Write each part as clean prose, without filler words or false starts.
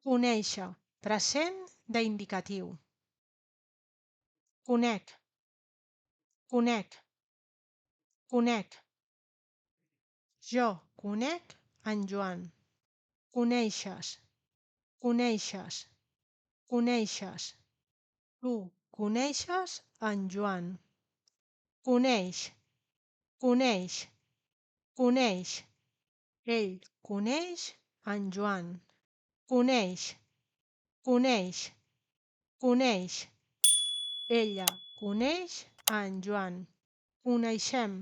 Conèixer, present d'indicatiu. Conec, conec, conec. Jo conec en Joan. Coneixes, coneixes, coneixes. Tu coneixes en Joan. Coneix, coneix, coneix. Ell coneix en Joan. Coneix, coneix, coneix. Ella coneix en Joan. Coneixem,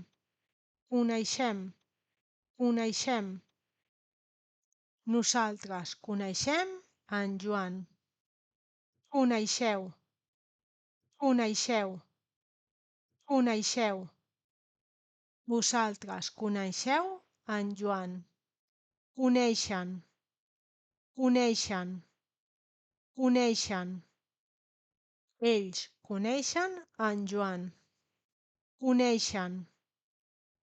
coneixem, coneixem. Nosaltres coneixem en Joan. Coneixeu, coneixeu, coneixeu. Vosaltres coneixeu en Joan. Coneixen, coneixen, coneixen. Ells coneixen en Joan. Coneixen,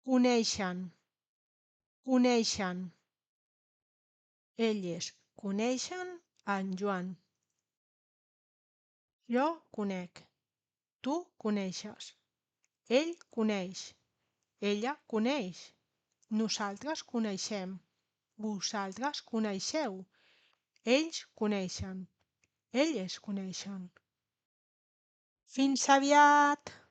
coneixen, coneixen. Elles coneixen en Joan. Jo conec. Tu coneixes. Ell coneix. Ella coneix. Nosaltres coneixem. Vosaltres coneixeu. Ells coneixen. Elles coneixen. Fins aviat!